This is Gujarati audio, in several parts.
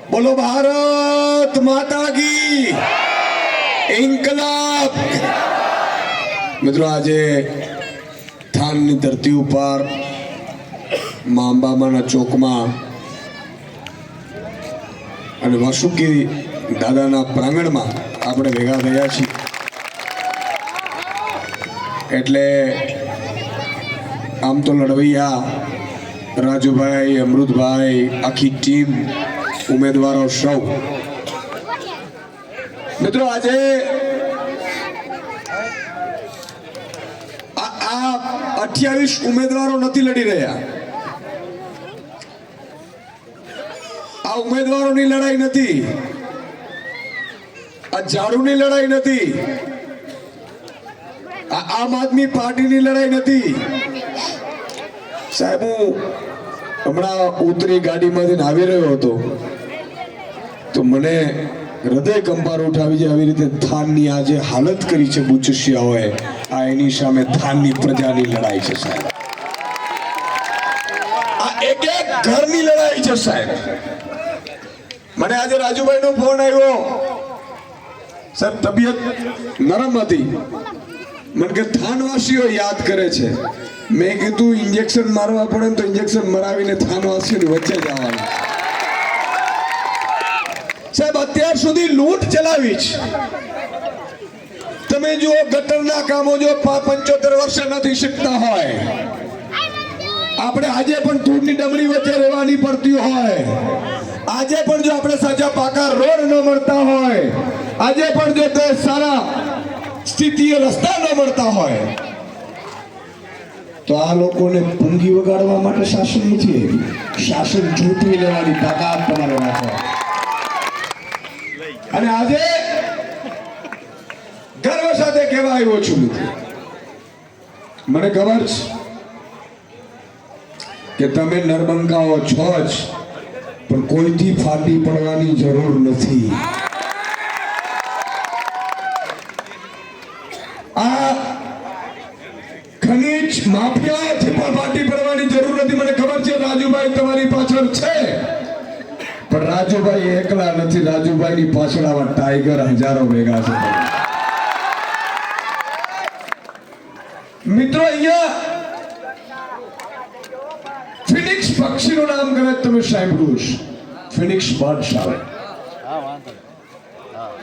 बोलो भारत माता की इनकलाब। मित्रों आज थान ની ધરતી ઉપર મા અંબામાના ચોકમાં અને વાસુકી દાદાના પ્રાંગણમાં આપણે ભેગા થયા છીએ। એટલે આમ તો લડવૈયા રાજુભાઈ, અમૃતભાઈ, આખી ટીમ, ઉમેદવારો સૌ મિત્રો આજે આ 28 ઉમેદવારો નથી લડી રહ્યા। આ ઉમેદવારોની લડાઈ નથી, આ ઝાડુની લડાઈ નથી, આ આમ આદમી પાર્ટીની લડાઈ નથી। સાહેબ હું હમણાં ઉતરી ગાડીમાંથી આવી રહ્યો હતો તો મને હૃદય કંપાર ઉઠાવી જાય। આવી રીતે થાનની આજે હાલત કરી છે બુચસિયાઓએ, આ એની સામે થાનની પ્રજાની લડાઈ છે સાહેબ। આ એક એક ઘરની લડાઈ છે સાહેબ। મને આજે રાજુભાઈનો ફોન આવ્યો, સાહેબ તબિયત નરમ હતી, મને કે થાનવાસીઓ યાદ કરે છે। મેં કીધું ઇન્જેક્શન મારવા પડે ને તો ઇન્જેક્શન મરાવીને થાનવાસીઓની વચ્ચે જવાનું। સાહેબ અત્યાર સુધી લૂંટ ચલાવી છે। તમે જો ગટરના કામો જો 75 વર્ષે નથી શીખતા હોય, આપણે આજે પણ ધૂળની ડમરી વચ્ચે રહેવાની પડતી હોય, આજે પણ જો આપણે સાચા પાકા રોડ ન મળતા હોય, આજે પણ જો સારા સ્થિતિએ રસ્તા ન મળતા હોય, તો આ લોકોને પૂંગી વગાડવા માટે શાસન નથી આવ્યું, શાસન ઝૂંટવી લેવાની તાકાત તમારે રાખવા। અને આજે ગર્વ સાથે કહેવા આવ્યો છું મિત્રો, મને ખબર છે કે તમે નરબંકાઓ છો જ, પણ કોઈથી ફાટી પડવાની જરૂર નથી। આ ખનીજ માફિયાથી પણ ફાટી પડવાની જરૂર નથી। મને ખબર છે રાજુભાઈ તમારી પાછળ છે, પણ રાજુભાઈ એકલા નથી, રાજુભાઈની પાછળ આવા ટાઈગર હજારો ભેગા છે। મિત્રો અહીંયા ફિનિક્સ પક્ષીનું નામ કદાચ તમે સાંભળ્યું છે, ફિનિક્સ બર્ડ્સ આવે।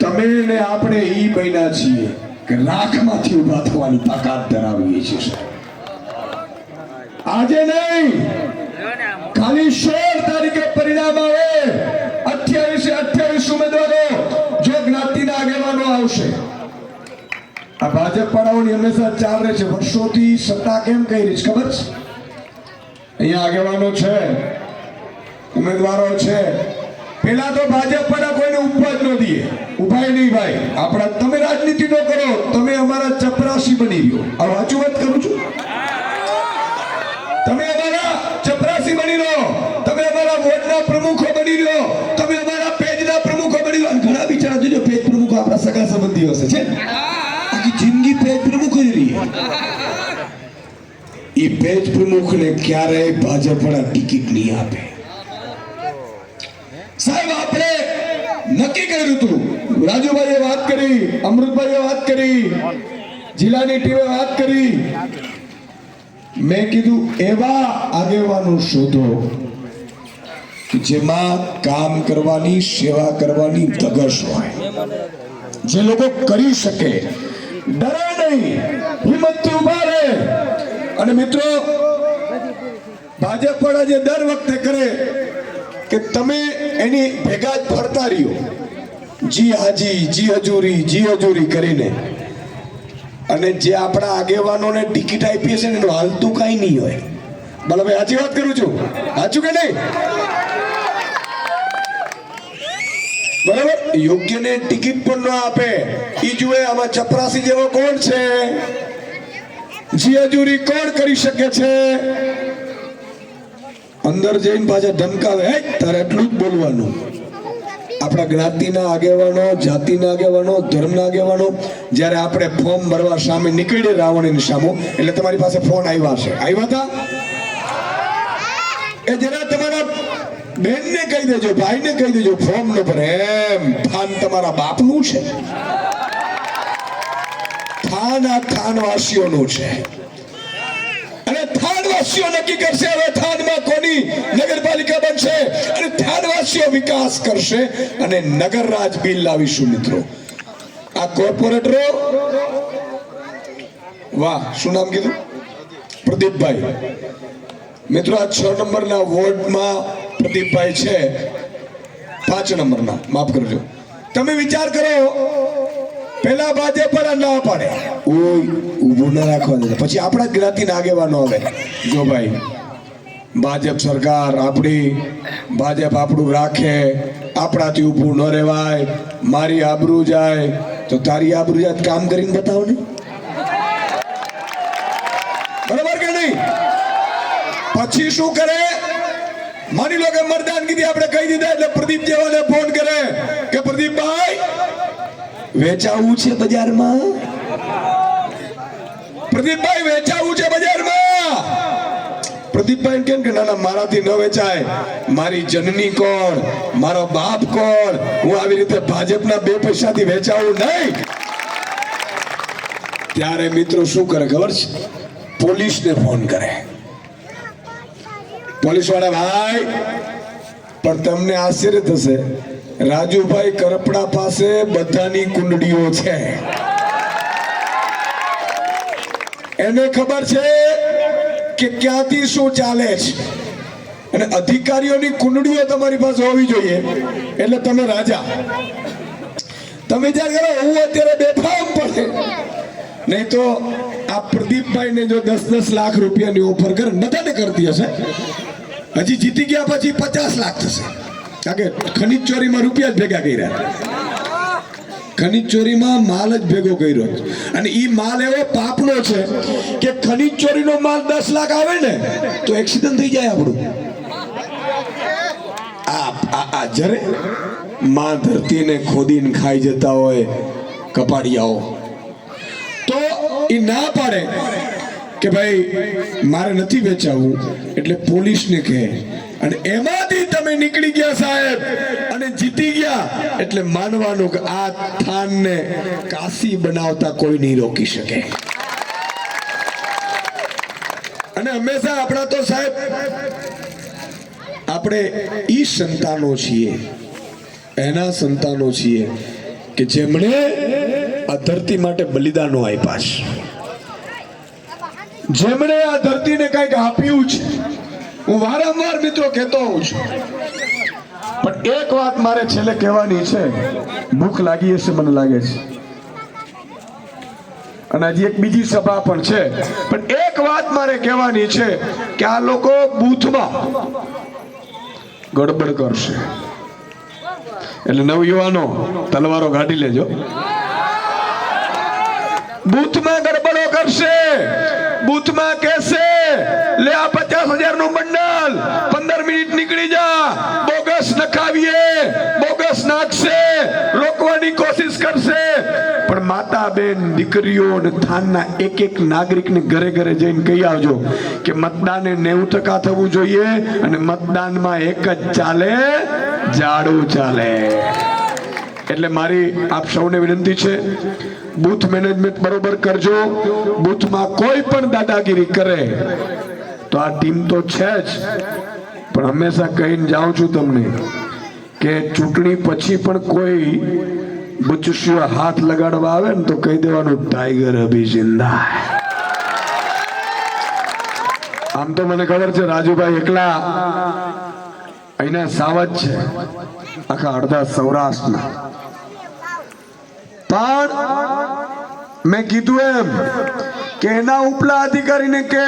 તમે ને આપણે ઈ બન્યા છીએ કે લાખમાંથી ઉભા થવાની તાકાત ધરાવીએ છીએ। આજે નહીં, ખાલી 16 તારીખે પરિણામ આવે, 28 ઉમેદવારો જો જ્ઞાતિના આગેવાનો આવશે। આ ભાજપ વાળાઓની હંમેશા ચાલ રહે છે, વર્ષોથી સત્તા કેમ કઈ રહી છે ખબર છે? અહીંયા આગેવાનો છે, ઉમેદવારો છે, પેલા તો ભાજપ વાળા કોઈને ઉપવા જ ન દે, ઉભાય નહીં ભાઈ, આપણા તમે રાજનીતિ નો કરો, તમે અમારા ચપરાસી બની ગયો। આ વાંચું વાત કરું છું, તમે અમારા ચપરાસી બની લો, તમે અમારા વોર્ડના પ્રમુખો બની લો, તમે અમારા પેજના પ્રમુખો બની લો। ઘણા બિચારા જોજો પેજ પ્રમુખો આપણા સગા સંબંધીઓ છે, આખી જિંદગી પેજ પ્રમુખ જ રહી। એ પેજ પ્રમુખને ક્યારેય ભાજપ વાળા ટિકિટ નહીં આપે સાહેબ। આપણે નક્કી કર્યું હતું, રાજુભાઈએ વાત કરી, અમૃતભાઈએ વાત કરી, જિલ્લાની ટીમે વાત કરી, મેં કીધું એવા આગેવાનો શોધો જેમાં કામ કરવાની, સેવા કરવાની ધગશ હોય, જે લોકો કરી શકે, ડરે નહીં, હિંમતથી ઉભા રહે। અને મિત્રો ભાજપ વાળા જે દર વખતે કરે કે તમે એની ભેગા જ ફરતા રહ્યો, જી હાજી, જી હજૂરી કરીને, અને જે આપણા આગેવાનોને ટિકિટ આપીએ છે ને એનું હાલતું કઈ નહીં હોય। બોલો ભાઈ, સાચી વાત કરું છું, સાચું કે નહીં? બરાબર, યોગ્યને ટિકિટ પણ ન આપે, ઈ જુએ આમાં ચપરાસી જેવો કોણ છે, જી હજૂરી કોણ કરી શકે છે, અંદર જઈને પાછા ધમકાવે, હે તારે એટલું જ બોલવાનું। આપણા જ્ઞાતિના આગેવાનો, જાતિના આગેવાનો, ધર્મના આગેવાનો જ્યારે આપણે ફોર્મ ભરવા સામે નીકળીએ રાવણની સામે, એટલે તમારી પાસે ફોન આવ્યા છે, આવ્યા હતા? એ જરા તમારા બેનને કહી દેજો, ભાઈને કહી દેજો, ફોર્મ ન ભરે એમ. થાન તમારા બાપનું છે, થાન આ થાનવાસીઓનું છે. અને થાનવાસીઓ નક્કી કરશે હવે થાનમાં કોની નગરપાલિકા બનશે, અને થાનવાસીઓ વિકાસ કરશે અને નગર રાજ બિલ લાવીશું. મિત્રો આ કોર્પોરેટરો, વાહ, શું નામ કીધું? પ્રદીપભાઈ. મિત્રો આ 6 નંબરના વોર્ડમાં પ્રદીપભાઈ છે, 5 નંબરના, માફ કરજો. તમે વિચાર કરો, પેલા ભાજપ પર ના પાડે, ઊભું ના રાખવા દે, પછી આપણા જ જ્ઞાતિના આગેવાનો આવે, જો ભાઈ ભાજપ સરકાર આપણી, ભાજપ આપણું રાખે, આપણાથી ઊભું ન રહેવાય, મારી આબરૂ જાય તો તારી આબરૂ જાય, કામ કરીને બતાવો ને, બરાબર કે નહીં? પછી શું કરે? માની લો કે મરદાનગીથી આપણે કહી દીધા એટલે પ્રદીપ જેવાને ફોન કરે કે પ્રદીપભાઈ વેચાવું છે બજારમાં, પ્રદીપભાઈ વેચાવું છે બજારમાં. પ્રદીપભાઈ કેમ કે ના ના, મારાથી ન વેચાય, મારી જનની કોણ, મારો બાપ કોણ, હું આવી રીતે ભાજપના 2 પૈસાથી વેચાવું નહીં. ત્યારે મિત્રો શું કરે ખબર છે? પોલીસને ફોન કરે. પોલીસ વાળા, ભાઈ પણ તમને આશ્ચર્ય થશે, રાજુભાઈ કરપડા પાસે બધાની કુંડળીઓ છે. એને ખબર છે કે ક્યાંથી શું ચાલે છે, અને અધિકારીઓની કુંડળીઓ તમારી પાસે હોવી જોઈએ એટલે તમે રાજા. તમે વિચાર કરો, હું અત્યારે બેફામ પડે, નહીં તો આ પ્રદીપભાઈ ને જો 10-10 લાખ રૂપિયાની ઓફર કરે, બધાને કરતી હશે, હજી જીતી ગયા પછી 50 લાખ થશે. કારણ કે ખનીજ ચોરીમાં રૂપિયા જ ભેગા કર્યા, ખનીજ ચોરીમાં માલ જ ભેગો કર્યો, અને ઈ માલ એવો પાપનો છે કે ખનીજ ચોરીનો માલ 10 લાખ આવે ને તો એક્સિડન્ટ થઈ જાય આપણું. આ જરે માં ધરતીને ખોદીને ખાઈ જતા હોય કપાડિયાઓ, તો ઈ ના પાડે કે ભાઈ મારે નથી વેચાવું, એટલે પોલીસને કહે, અને એમાંથી તમે નીકળી ગયા સાહેબ અને જીતી ગયા, એટલે માનવાનું કે આ થાનને કાશી બનાવતા કોઈ નહીં રોકી શકે. અને હંમેશા આપણા તો સાહેબ આપણે ઈ સંતાનો છીએ, એના સંતાનો છીએ કે જેમણે આ ધરતી માટે બલિદાનો આપ્યા છે, જેમણે આ ધરતીને કંઈક આપ્યું છે. હું વારંવાર મિત્રો કહેતો હોઉં છું, પણ એક વાત મારે છેલ્લે કહેવાની છે. ભૂખ લાગી હશે મને લાગે છે, અને હજી એક બીજી સભા પણ છે, પણ એક વાત મારે કહેવાની છે કે આ લોકો બૂથમાં ગડબડ કરશે, એટલે નવયુવાનો તલવારો કાઢી લેજો. બૂથમાં ગડબડો કરશે, બૂથમાં કહેશે લે આ 50,000 નું બંડલ, 15 મિનિટ નીકળી જા, બોગસ નખાવીએ, બોગસ નાખશે, રોકવાની કોશિશ કરશે. પણ માતા બેન દીકરીઓ અને થાનના એક નાગરિકને ઘરે ઘરે જઈને કહી આવજો કે મતદાને 90% થવું જોઈએ, અને મતદાનમાં એક જ ચાલે, ઝાડુ ચાલે. એટલે મારી આપ સૌને વિનંતી છે, બૂથ મેનેજમેન્ટ બરોબર કરજો. બૂથમાં કોઈ પણ દાદાગીરી કરે તો આ ટીમ તો છે જ, પણ હંમેશા કહીને જાઉં છું તમને કે ચૂંટણી પછી પણ કોઈ બચુશીઓ હાથ લગાડવા આવે ને તો કહી દેવાનું ટાઈગર અભી જિંદા. આમ તો મને ખબર છે રાજુભાઈ એકલા અહીંના સાવજ છે, આખા અડધા સૌરાષ્ટ્રના. પણ મેં કીધું એમ કે એના ઉપલા અધિકારીને કે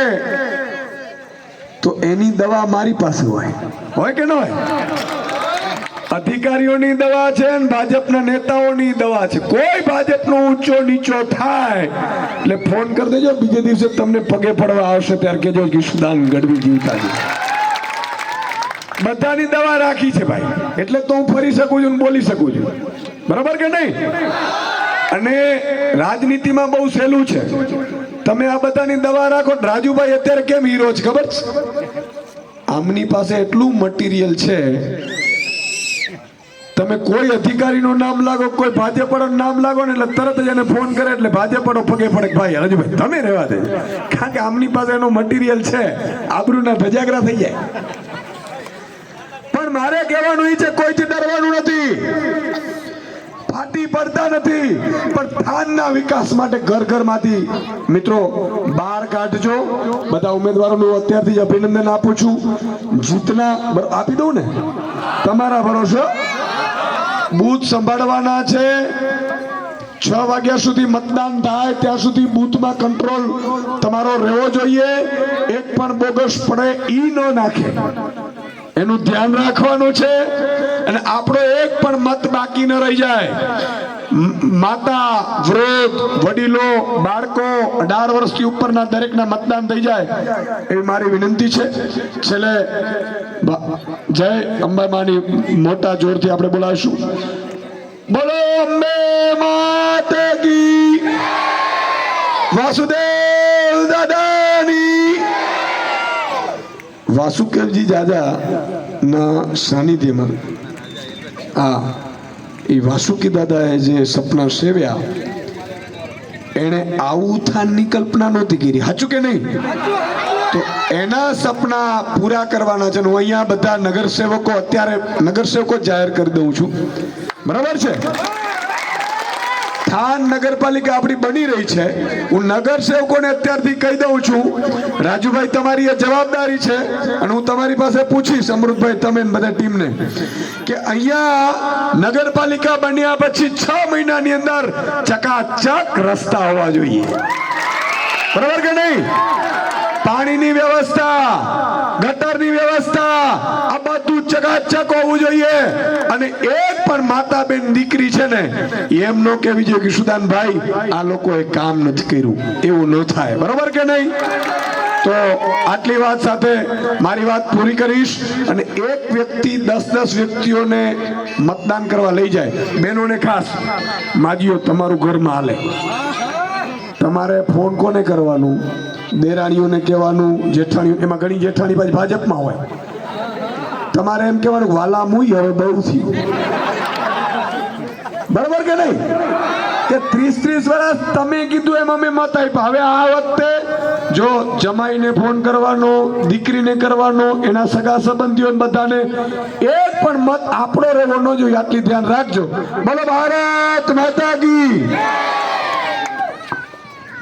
તો એની દવા મારી પાસે હોય કે ન હોય? અધિકારીઓની દવા છે ને ભાજપના નેતાઓની દવા છે. કોઈ ભાજપનો ઊંચો નીચો થાય એટલે ફોન કરી દેજો, બીજે દિવસે તમને પગે પડવા આવશે ત્યારે કેજો કિશુદાન ગઢવી જીવતા છે. બધાની દવા રાખી છે ભાઈ, એટલે તો હું ફરી શકું છું, બોલી શકું છું, બરાબર કે નહીં? અને રાજનીતિમાં બહુ સહેલું છે, તમે આ બધાની દવા રાખો. રાજુભાઈ અત્યારે કેમ હીરો છે ખબર છે? આમની પાસે એટલું મટીરિયલ છે, તમે કોઈ અધિકારીનું નામ લાગો, કોઈ ભાજપવાળાનું નામ લાગો ને એટલે તરત જ એને ફોન કરે એટલે ભાજપવાળો પગે પડે ભાઈ રાજુભાઈ તમે રહેવા દે, કારણ કે આમની પાસે એનો મટીરિયલ છે, આબરૂના ધજાગરા થઈ જાય. પણ મારે કહેવાનું એ છે કોઈથી ડરવાનું નથી, ફાટી પડતા નથી, પણ થાનના વિકાસ માટે ઘર ઘરમાંથી મિત્રો બહાર કાઢજો. બધા ઉમેદવારોનું અત્યારથી જ અભિનંદન આપું છું. જીતના આપી દઉં ને, તમારા ભરોસો. બૂથ સંભાળવાના છે. 6 વાગ્યા સુધી મતદાન થાય ત્યાં સુધી બૂથમાં કંટ્રોલ તમારો રહેવો જોઈએ. એક પણ બોગસ પડે ઈ ન નાખે, એનું ધ્યાન રાખવાનું છે. અને આપણો એક પણ મત બાકી ન રહી જાય. માતા, વૃદ્ધ, વડીલો, બાળકો, 18 વર્ષથી ઉપરના દરેકના મતદાન થઈ જાય એવી મારી વિનંતી છે. છેલ્લે જય અંબા માની મોટા જોરથી આપણે બોલાવીશું. બોલો અંબે માતે કી, વાસુદેવ દાદાની. વાસુદેવજી દાદા ના સાનિધ્યમાં એ વાસુકી દાદાએ જે સપના સેવ્યા, એને આવું થાનની કલ્પના નહોતી કરી, સાચું કે નહીં? તો એના સપના પૂરા કરવાના છે. હું અહીંયા બધા નગરસેવકો, અત્યારે નગરસેવકો જાહેર કરી દઉં છું, બરાબર છે? થાન નગરપાલિકા આપણી બની રહી છે. હું નગરસેવકોને અત્યારથી કહી દઉં છું, રાજુભાઈ તમારી એ જવાબદારી છે, અને હું તમારી પાસે પૂછીશ, અમૃતભાઈ તમે બધા ટીમને, કે અહીંયા નગરપાલિકા બન્યા પછી 6 મહિનાની અંદર ચકાચક રસ્તા હોવા જોઈએ, બરાબર કે નહીં? પાણીની વ્યવસ્થા, ગટરની વ્યવસ્થા, આ બધું ચકાચક હોવું જોઈએ. અને એક પણ માતા બેન દીકરી છે ને એમ નો કહેવી જોઈએ કે સુદાનભાઈ આ લોકોએ કામ નથી કર્યું, એવું ન થાય, બરાબર કે નહીં? તો આટલી વાત સાથે મારી વાત પૂરી કરીશ. અને એક વ્યક્તિ 10 વ્યક્તિઓને મતદાન કરવા લઈ જાય. બહેનોને ખાસ માજીઓ, તમારું ઘરમાં હાલે, તમારે ફોન કોને કરવાનું? દેરાણીઓને કહેવાનું, જેઠાણીઓ, એમાં ઘણી જેઠાણી પાછી ભાજપમાં હોય, તમારે એમ કહેવાનું વાલા મુઈ હવે બહુ થયું, બરાબર કે નહીં? કે 30 વર્ષ તમે કીધું એમ અમે મત આપ્યા. હવે આ વખતે જો જમાઈને ફોન કરવાનો, દીકરીને કરવાનો, એના સગા સંબંધીઓને બધાને એક પણ મત આપણો રહેવો ન જોઈએ, આટલી ધ્યાન રાખજો. બોલો ભારત માતા કી.